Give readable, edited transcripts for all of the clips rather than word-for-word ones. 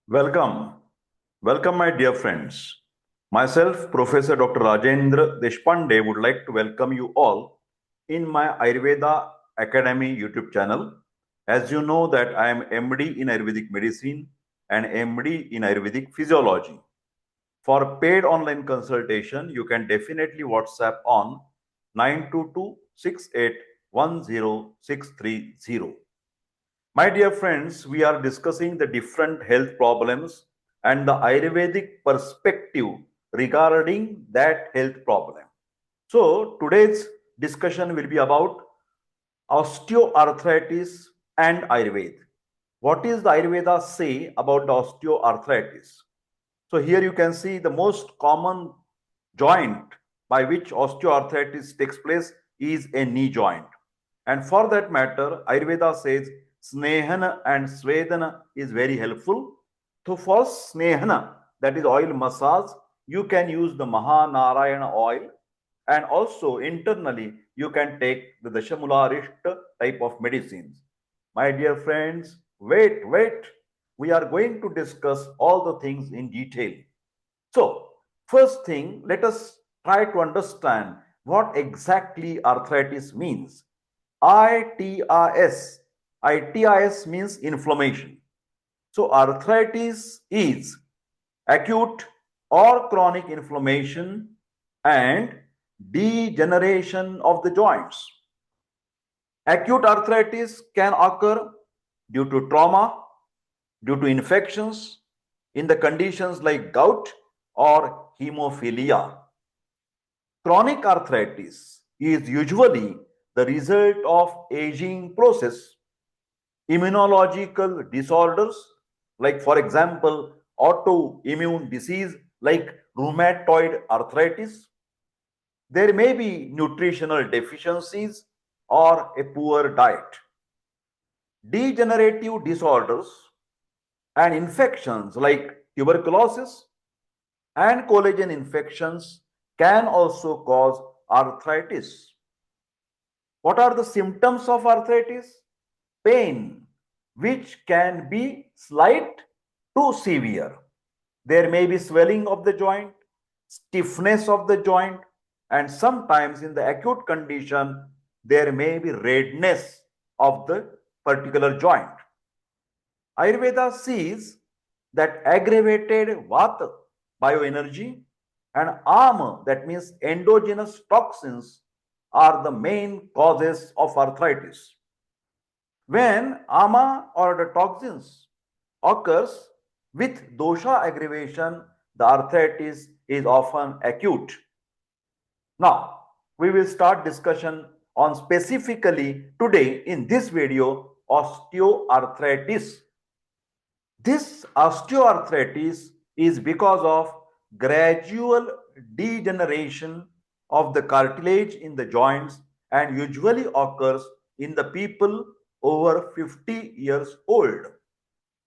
Welcome. Welcome, my dear friends. Myself, Professor Dr. Rajendra Deshpande, would like to welcome you all in my Ayurveda Academy YouTube channel. As you know that I am MD in Ayurvedic medicine and MD in Ayurvedic physiology. For paid online consultation, you can definitely WhatsApp on 922681060. My dear friends, we are discussing the different health problems and the Ayurvedic perspective regarding that health problem. So, today's discussion will be about osteoarthritis and Ayurveda. What is the Ayurveda say about the osteoarthritis? So, here you can see the most common joint by which osteoarthritis takes place is a knee joint. And for that matter, Ayurveda says Snehana and Svedana is very helpful. So for Snehana, that is oil massage, you can use the Mahanarayan oil, and also internally you can take the Dashamularishta type of medicines. My dear friends, wait. We are going to discuss all the things in detail. So, first thing, let us try to understand what exactly arthritis means. ITIS. ITIS means inflammation. So, arthritis is acute or chronic inflammation and degeneration of the joints. Acute arthritis can occur due to trauma, due to infections, in the conditions like gout or hemophilia. Chronic arthritis is usually the result of aging process, immunological disorders, like for example, autoimmune disease like rheumatoid arthritis. There may be nutritional deficiencies or a poor diet. Degenerative disorders and infections like tuberculosis and collagen infections can also cause arthritis. What are the symptoms of arthritis? Pain, which can be slight to severe. There may be swelling of the joint, stiffness of the joint, and sometimes in the acute condition, there may be redness of the particular joint. Ayurveda sees that aggravated Vata bioenergy and ama, that means endogenous toxins, are the main causes of arthritis. When ama or the toxins occurs with dosha aggravation, the arthritis is often acute. Now, we will start discussion on specifically today in this video osteoarthritis. This osteoarthritis is because of gradual degeneration of the cartilage in the joints and usually occurs in the people over 50 years old.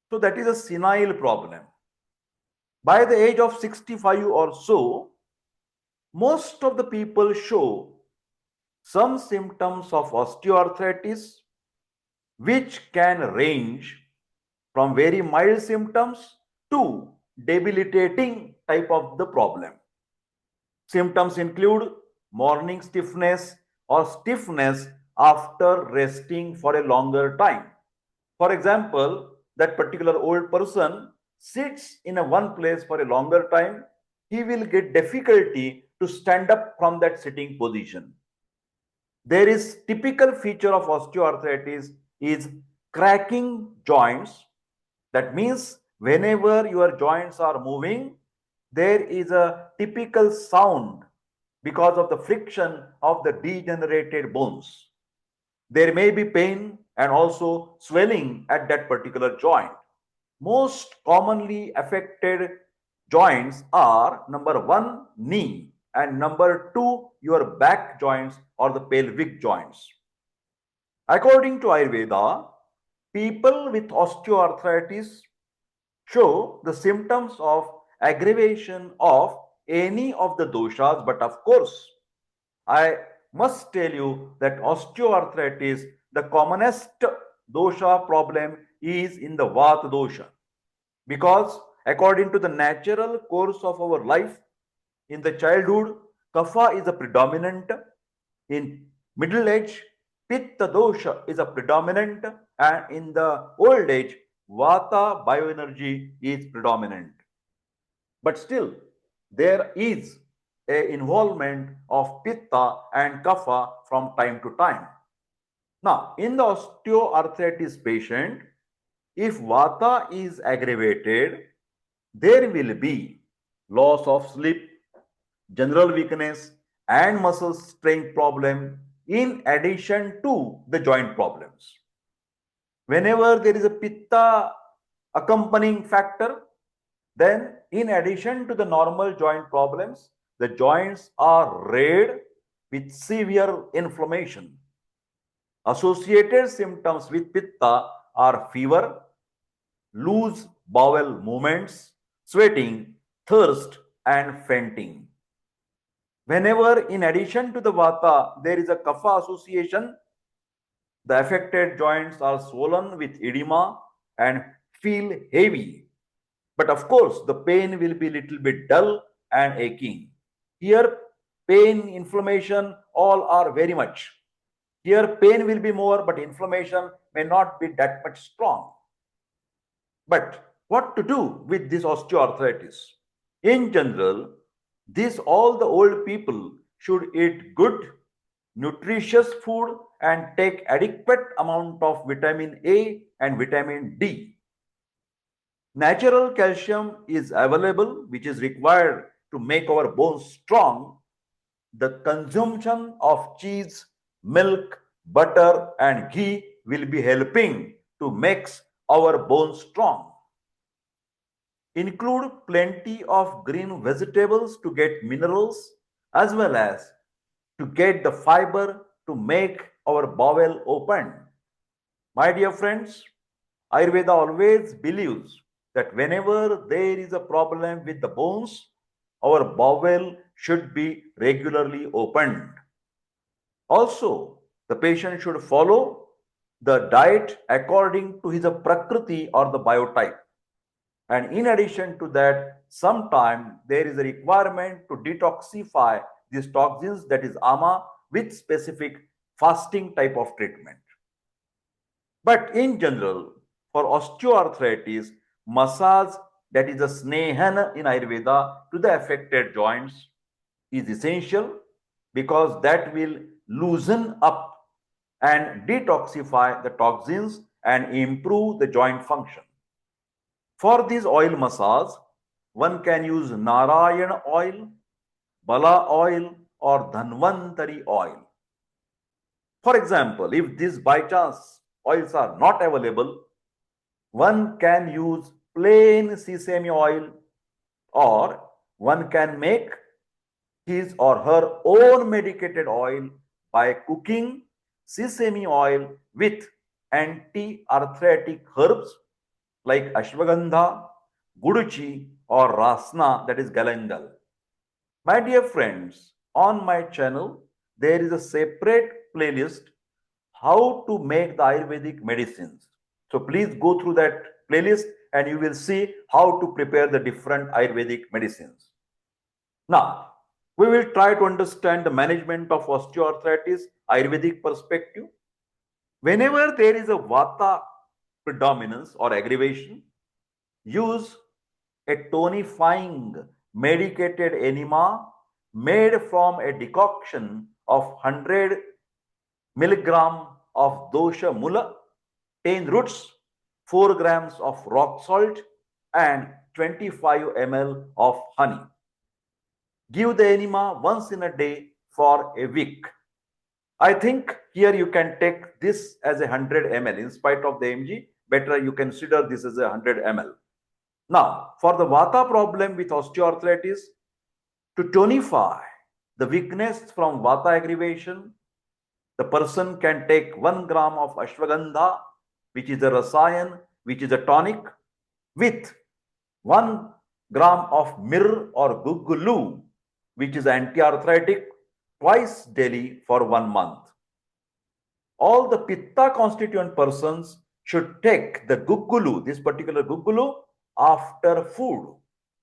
So that is a senile problem. By the age of 65 or so, most of the people show some symptoms of osteoarthritis, which can range from very mild symptoms to debilitating type of the problem. Symptoms include morning stiffness or stiffness after resting for a longer time. For example, that particular old person sits in a one place for a longer time, he will get difficulty to stand up from that sitting position. There is typical feature of osteoarthritis is cracking joints. That means whenever your joints are moving, there is a typical sound because of the friction of the degenerated bones. There may be pain and also swelling at that particular joint. Most commonly affected joints are number one, knee, and number two, your back joints or the pelvic joints. According to Ayurveda, people with osteoarthritis show the symptoms of aggravation of any of the doshas, but of course, I must tell you that osteoarthritis, the commonest dosha problem is in the Vata dosha. Because according to the natural course of our life, in the childhood, Kapha is a predominant. In middle age, Pitta dosha is a predominant. And in the old age, Vata bioenergy is predominant. But still, there is a involvement of Pitta and Kapha from time to time. Now, in the osteoarthritis patient, if Vata is aggravated, there will be loss of sleep, general weakness, and muscle strength problem in addition to the joint problems. Whenever there is a Pitta accompanying factor, then in addition to the normal joint problems, the joints are red with severe inflammation. Associated symptoms with Pitta are fever, loose bowel movements, sweating, thirst, and fainting. Whenever, in addition to the Vata, there is a Kapha association, the affected joints are swollen with edema and feel heavy. But of course, the pain will be little bit dull and aching. Here, pain, inflammation, all are very much. Here, pain will be more, but inflammation may not be that much strong. But what to do with this osteoarthritis? In general, all the old people should eat good, nutritious food and take adequate amount of vitamin A and vitamin D. Natural calcium is available, which is required to make our bones strong. The consumption of cheese, milk, butter, and ghee will be helping to make our bones strong. Include plenty of green vegetables to get minerals as well as to get the fiber to make our bowel open. My dear friends, Ayurveda always believes that whenever there is a problem with the bones, our bowel should be regularly opened. Also, the patient should follow the diet according to his prakriti or the biotype. And in addition to that, sometimes there is a requirement to detoxify these toxins, that is ama, with specific fasting type of treatment. But in general, for osteoarthritis, massage, that is a snehan in Ayurveda, to the affected joints is essential because that will loosen up and detoxify the toxins and improve the joint function. For this oil massage, one can use Narayan oil, Bala oil, or Dhanvantari oil. For example, if these by chance oils are not available, one can use plain sesame oil, or one can make his or her own medicated oil by cooking sesame oil with anti-arthritic herbs like ashwagandha, guduchi, or rasna, that is galangal. My dear friends, on my channel, there is a separate playlist how to make the Ayurvedic medicines. So please go through that playlist and you will see how to prepare the different Ayurvedic medicines. Now, we will try to understand the management of osteoarthritis Ayurvedic perspective. Whenever there is a Vata predominance or aggravation, use a tonifying medicated enema made from a decoction of 100 milligram of dosha mula, 10 roots, 4 grams of rock salt, and 25 ml of honey. Give the enema once in a day for a week. I think here you can take this as 100 ml in spite of the mg. Better you consider this as 100 ml. Now, for the Vata problem with osteoarthritis, to tonify the weakness from Vata aggravation, the person can take 1 gram of ashwagandha, which is a rasayan, which is a tonic, with 1 gram of myrrh or guggulu, which is anti-arthritic, twice daily for 1 month. All the Pitta constituent persons should take the guggulu, this particular guggulu, after food.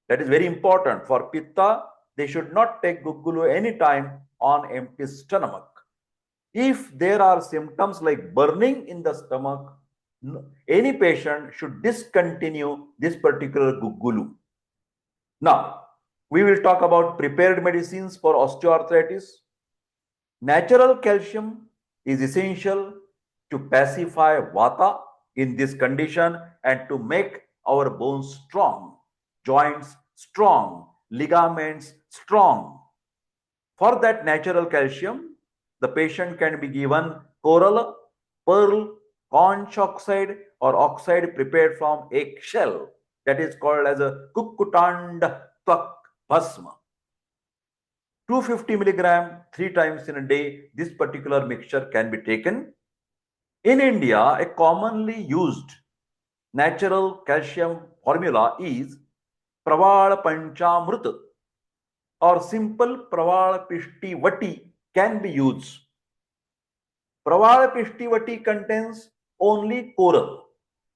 That is very important. For Pitta, they should not take guggulu anytime on empty stomach. If there are symptoms like burning in the stomach, any patient should discontinue this particular guggulu. Now, we will talk about prepared medicines for osteoarthritis. Natural calcium is essential to pacify Vata in this condition and to make our bones strong, joints strong, ligaments strong. For that natural calcium, the patient can be given coral, pearl, conch oxide or oxide prepared from eggshell, that is called as a kukkutand tvak bhasma. 250 milligram 3 times in a day, this particular mixture can be taken. In India, a commonly used natural calcium formula is Praval Panchamrut or simple Praval Pishti Vati can be used. Praval Pishti Vati contains only coral,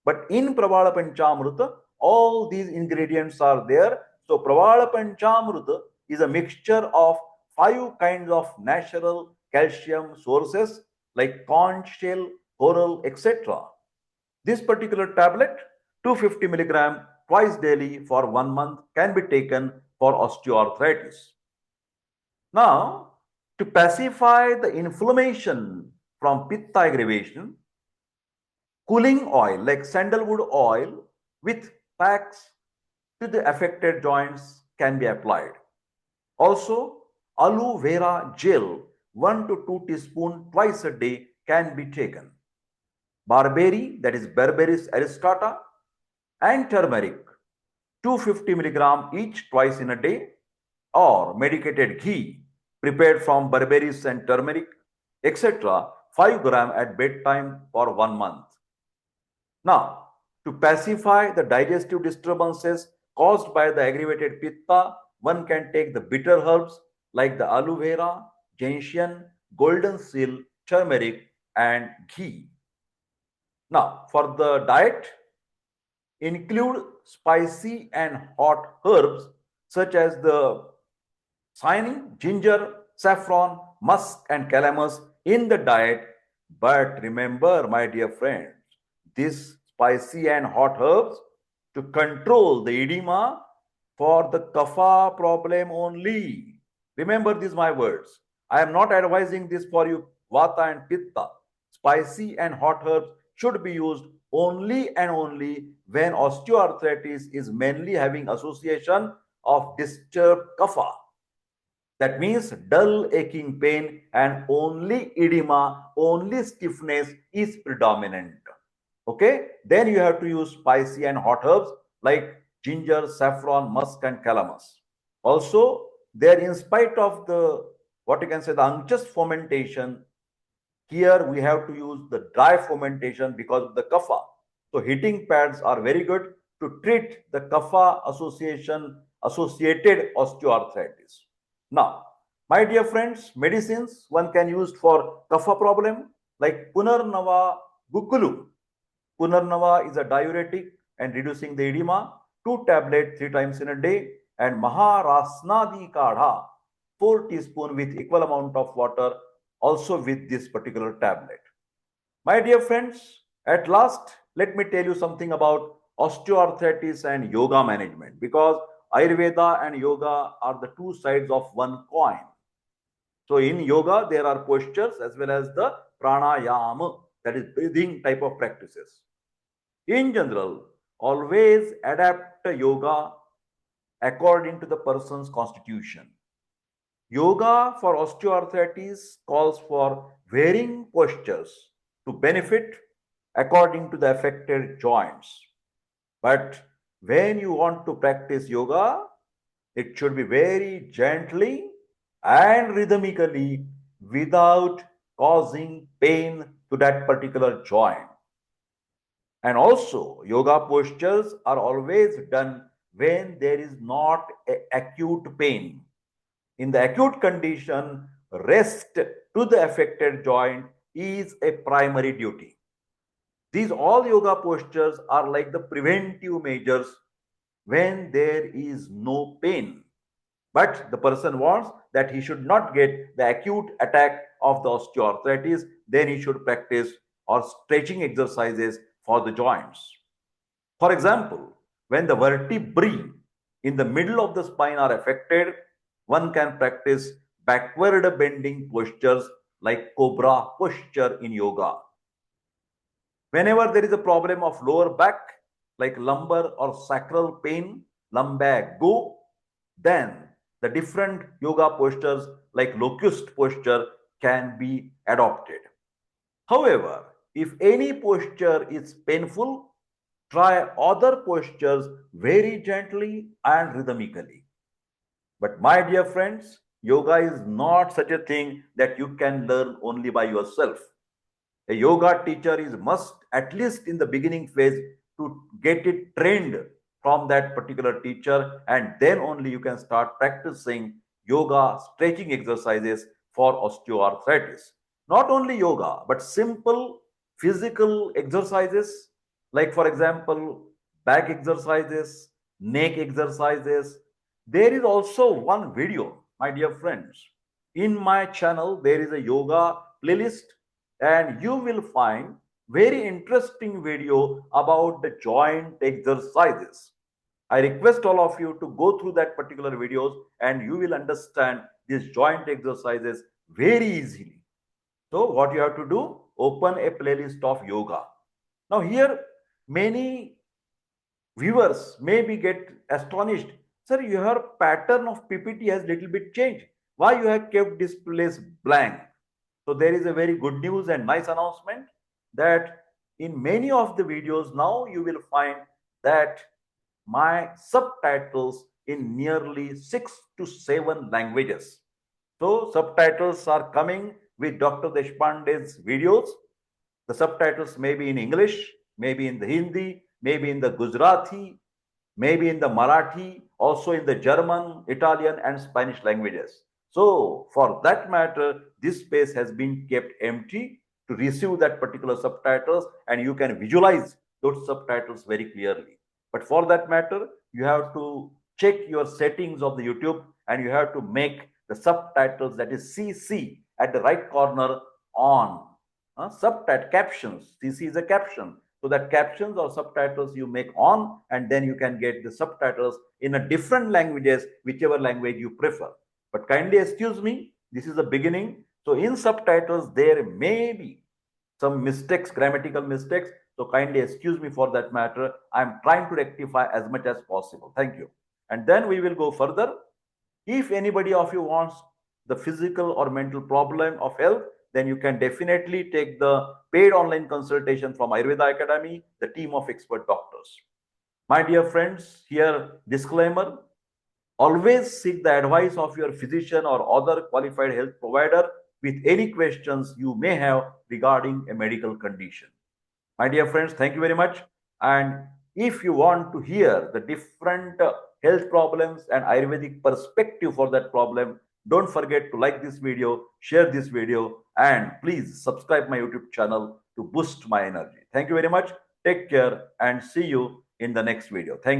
but in Praval Panchamrut, all these ingredients are there. So Praval Panchamrut is a mixture of 5 kinds of natural calcium sources like conch shell, coral, etc. This particular tablet, 250 milligram twice daily for 1 month, can be taken for osteoarthritis. Now, to pacify the inflammation from pitta aggravation, cooling oil like sandalwood oil with packs to the affected joints can be applied. Also, aloe vera gel 1 to 2 teaspoons twice a day can be taken. Barberry, that is Berberis aristata, and turmeric 250 milligram each twice in a day, or medicated ghee prepared from berberis and turmeric, etc. 5 gram at bedtime for 1 month. Now, to pacify the digestive disturbances caused by the aggravated pitta, one can take the bitter herbs like the aloe vera, gentian, golden seal, turmeric, and ghee. Now, for the diet, include spicy and hot herbs such as the cayenne, ginger, saffron, musk, and calamus in the diet. But remember, my dear friends, these spicy and hot herbs to control the edema for the kapha problem only. Remember these my words. I am not advising this for you vata and pitta. Spicy and hot herbs should be used only and only when osteoarthritis is mainly having association of disturbed kapha. That means dull aching pain and only edema, only stiffness is predominant. Okay, then you have to use spicy and hot herbs like ginger, saffron, musk, and calamus. Also, there, in spite of the what you can say the unjust fermentation, here we have to use the dry fermentation because of the kapha. So heating pads are very good to treat the kapha associated osteoarthritis. Now, my dear friends, medicines one can use for kapha problem like Punarnava guggulu. Punarnava is a diuretic and reducing the edema. 2 tablets 3 times in a day, and Maharasnadi kadha 4 teaspoons with equal amount of water also with this particular tablet. My dear friends, at last let me tell you something about osteoarthritis and yoga management, because Ayurveda and yoga are the two sides of one coin. So in yoga there are postures as well as the pranayama, that is breathing type of practices. In general, always adapt yoga according to the person's constitution. Yoga for osteoarthritis calls for varying postures to benefit according to the affected joints. But when you want to practice yoga, it should be very gently and rhythmically without causing pain to that particular joint. And also, yoga postures are always done when there is not acute pain. In the acute condition, rest to the affected joint is a primary duty. These all yoga postures are like the preventive measures when there is no pain. But the person wants that he should not get the acute attack of the osteoarthritis, then he should practice or stretching exercises for the joints. For example, when the vertebrae in the middle of the spine are affected, one can practice backward bending postures like cobra posture in yoga. Whenever there is a problem of lower back, like lumbar or sacral pain, lumbago, then the different yoga postures like locust posture can be adopted. However, if any posture is painful, try other postures very gently and rhythmically. But my dear friends, yoga is not such a thing that you can learn only by yourself. A yoga teacher is must, at least in the beginning phase, to get it trained from that particular teacher, and then only you can start practicing yoga stretching exercises for osteoarthritis. Not only yoga, but simple physical exercises like, for example, back exercises, neck exercises. There is also one video, my dear friends. In my channel, there is a yoga playlist, and you will find very interesting video about the joint exercises. I request all of you to go through that particular videos, and you will understand these joint exercises very easily. So what you have to do, open a playlist of yoga. Now here many viewers may be get astonished. Sir, your pattern of PPT has little bit changed. Why you have kept this place blank? So there is a very good news and nice announcement that in many of the videos now you will find that my subtitles in nearly 6 to 7 languages. So subtitles are coming with Dr. Deshpande's videos. The subtitles may be in English, maybe in the Hindi, maybe in the Gujarati, maybe in the Marathi, also in the German, Italian, and Spanish languages. So, for that matter, this space has been kept empty to receive that particular subtitles, and you can visualize those subtitles very clearly. But for that matter, you have to check your settings of the YouTube, and you have to make the subtitles, that is CC, at the right corner on. Subtitle captions. CC is a caption. So that captions or subtitles you make on, and then you can get the subtitles in a different languages, whichever language you prefer. But kindly excuse me, this is the beginning. So in subtitles, there may be some mistakes, grammatical mistakes. So kindly excuse me for that matter. I'm trying to rectify as much as possible. Thank you. And then we will go further. If anybody of you wants the physical or mental problem of health, then you can definitely take the paid online consultation from Ayurveda Academy, the team of expert doctors. My dear friends, here disclaimer, always seek the advice of your physician or other qualified health provider with any questions you may have regarding a medical condition. My dear friends, thank you very much. And if you want to hear the different health problems and Ayurvedic perspective for that problem, don't forget to like this video, share this video, and please subscribe my YouTube channel to boost my energy. Thank you very much. Take care and see you in the next video. Thank you.